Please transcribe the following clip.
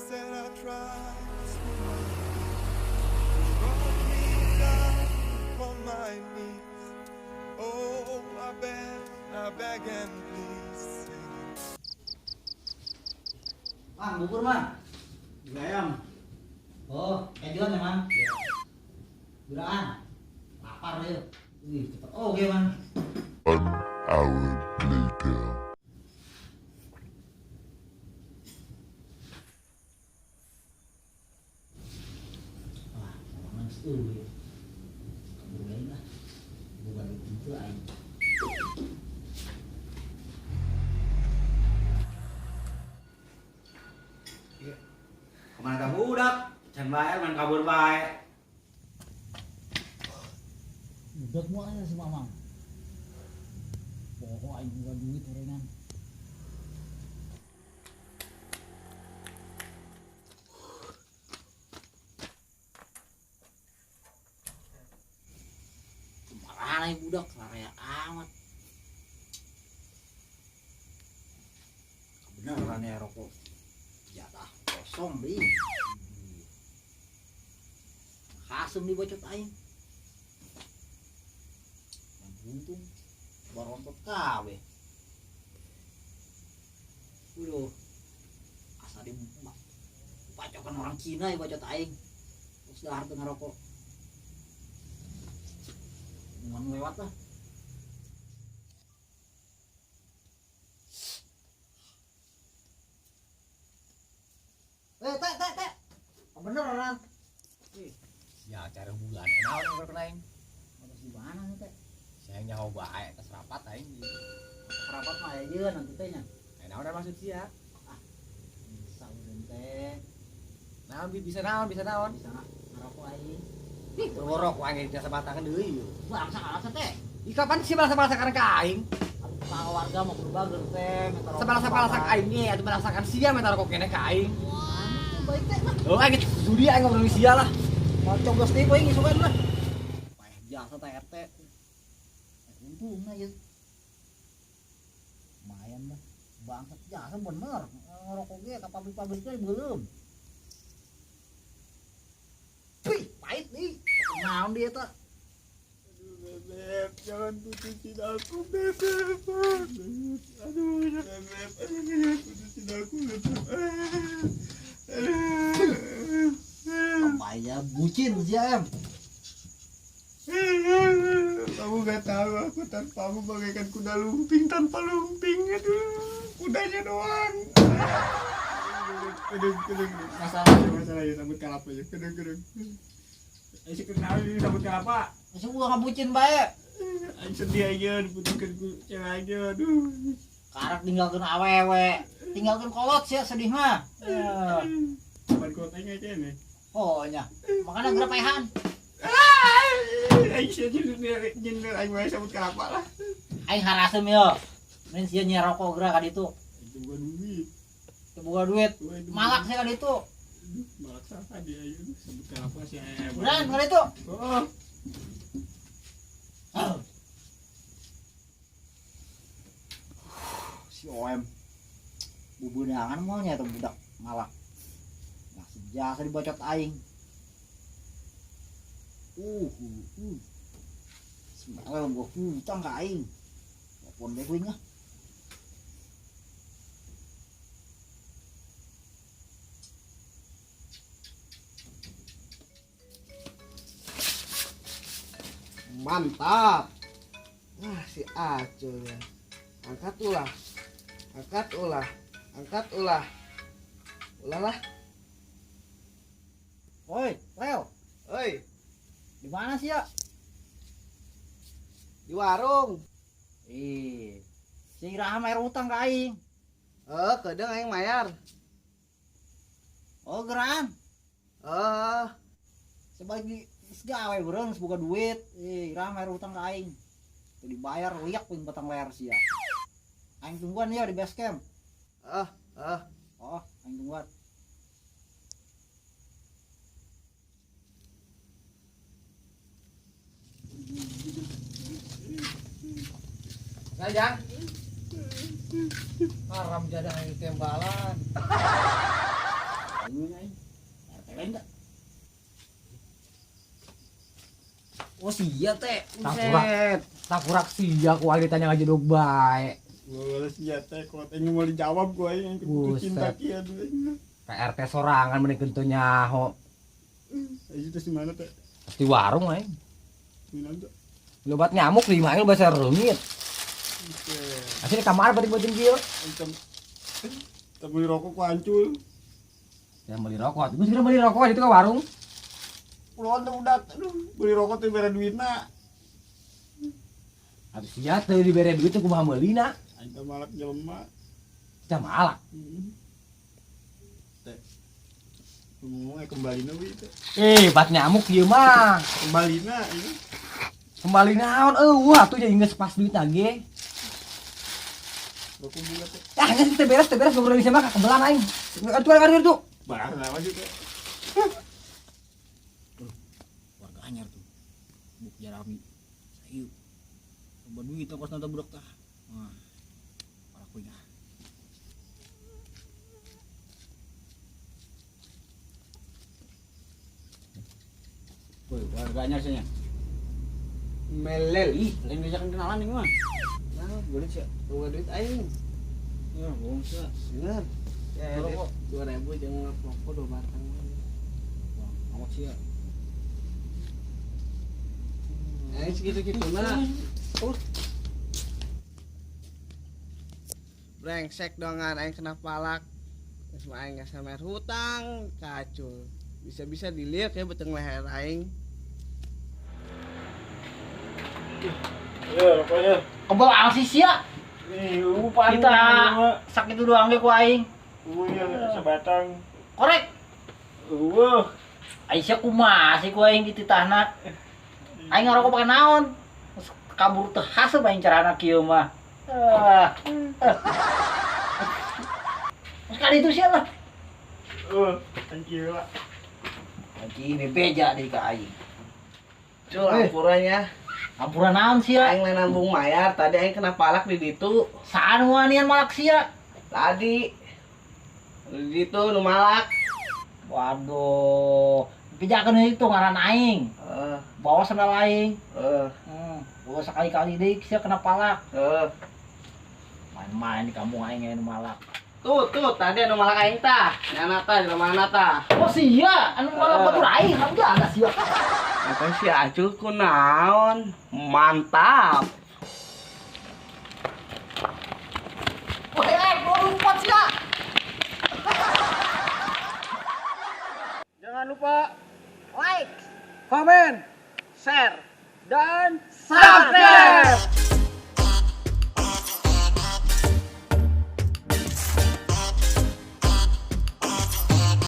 said I tried so brought me down on my knees. Oh, I beg and please. Mang, bubur mang. Ayam. Oh, kejuan ya mang. Guraan. Lapar ya. Wih, cepet. Oh, oke mang. 1 hour later. Wah, orang setuju ya. Kaburain lah. Bukan itu aing. Kemana kamu udah? Can bae main kabur bae. Udah mau aja si mamang. Pokok aing bukan duit orengan. Kemana nih budak? Larea amat. Beneran ya rokok. Jatah kosong beli. Kasem dibacot aing. Yang buntung barontot kawe. Udah asa di bacokan orang Cina ya bacot aing. Terus dahar tengah rokok. Cuman lewat lah. Teh. Beneran. Ya cara bulan enak orang kenain. Harus di mana nih teh? Saya nyaho bae atas rapat aing. Rapat mah aja nanti tehnya. Enak udah maksud sia. Bisa udah teh. Naon bisa naon. Bisa ngarokok aing. Ih, borok wae geus sabatangan deui. Bangsa alasa teh. Ih kapan sih balasa-balasa karena ka aing? Pak warga mau berubah teh. Sebalasa-balasa aing ge atuh balasakan sia meta rokok kene ka aing. Baik teh mah. Oh aing judi aing ngobrol sia lah. Mau coblos deui poe ngisukeun lah. Payah jasa teh RT. Untungna ya. Lumayan lah. Bangsat jasa bener. Ngerokok ge ka pabrik-pabriknya belum. Wih, pahit nih. Naon dia teh? Beb, jangan putusin aku, Beb. Aduh, jangan putusin aku, Beb. Papaya bucin si Em. Kamu gak tahu aku tanpamu bagaikan kuda lumping tanpa lumping. Aduh, kudanya doang. Kedeng. Masalahnya sambut kelapa ya. Kedeng. Ayo kenal ini sambut kelapa. Masih gua ngabucin bae. Ayo sedih aja diputuskan ku cewek aja. Aduh. Karak tinggalkeun awewe. Tinggalkeun kolot sih sedih mah. Kapan kotanya aja nih. Oh nya. Makanya gerapehan. Ayo sih jendel ayo wae sambut kelapa lah. Aing harasem yo. Mun sia nyerokok geura ka ditu. Itu bukan duit. Teu boga duit. Malak sih ka ditu. Aduh, malak saha dia ayo sambut kelapa sih. Beneran ka ditu. Oh. Si OM bubudangan moalnya tuh budak malak. Nah, sejasa dibacot aing. Semalam gua hutang ka aing. Telepon deh kuing ah. Mantap. Si Acul ya. Angkat ulah. Ulah lah. Oi, Leo, Oi, di mana sih ya? di warung. Si Raham air utang ka aing. Kedeng aing mayar. Oh, geran. Sebagai segawe beureung boga duit. Raham air utang ka aing. Teu dibayar liak pun batang layar sia. Aing tungguan ya di base camp. Oh, aing tungguan. Sayang. Haram jadah yang tembalan. sia teh. Takurak sia ku aing ditanya ngajuduk bae. Gua sia teh kalau teh mau dijawab gua yang putus cinta kieu dulu. PRT sorangan mending kitu nyaho. Itu teh di mana teh? Di warung aing. Di mana tuh? Lobat nyamuk 5 aing bahasa reungit. Asli kamar beuting kieu. Encem. Kita beli rokok ku hancur. Ya beli rokok. Gue segera beli rokok itu ke warung. Pulau udah aduh beli rokok teh bere duitna. Habis sia teu dibere duit teh kumaha meulina? Aing teh malak jelema. Tah malak. Teh. Ngomong kembali we teh. Bat nyamuk ieu mah. Kembalina ini. Kembali naon? Wah tuh jadi geus pas duit lagi. Rokok juga teh. Ah, geus teh beres ngobrol di sana kebelan aing. Atuh tuh. Barang apa sih teh? Warga anyar tuh. Buk jarami. Sayu. Coba duit kos nanta budak tah. Wah. Para kuina. Woi, warga anyar nya. Melel. Ih, lain bisa kenalan nih mah. Nah, boleh sih. Tunggu duit aing. Ya, bohong sih. Bener. Ya, Rokok. 2000 jangan rokok 2 batang. Amat sih ya. Segitu-gitu nah. Brengsek dongan aing kena palak. Terus mah aing samer hutang kacul. Bisa-bisa dilihat ya beteng leher aing. Ya, rokoknya. Kebal sih sia. Kita sakit itu doang ge ku aing. Ya, sebatang. Korek. Aisyah kumaha sih ku aing di titahna. Aing ngarokok pake naon? Terus kabur teh haseup aing carana kieu mah. Sekali itu sia lah. Thank you lah. Anjing bebeja deui ka aing. Cul ampurannya. Ampura naon sia? Aing lain nambung mayar, tadi aing kena palak di ditu. Saan wanian malak sia? Tadi di ditu nu malak. Waduh, pijakeun itu ngaran aing. Bawa sandal aing. Bawa sekali-kali deui sia kena palak. Main-main di kampung aing anu malak. Tuh, tadi anu malak aing tah. Nyana tah, di mana tah? Oh sia, anu malak batur aing, anu ada sia. Apa si Acul kunaon? Mantap. Wah, lupa sia. Jangan lupa Like, komen, share, dan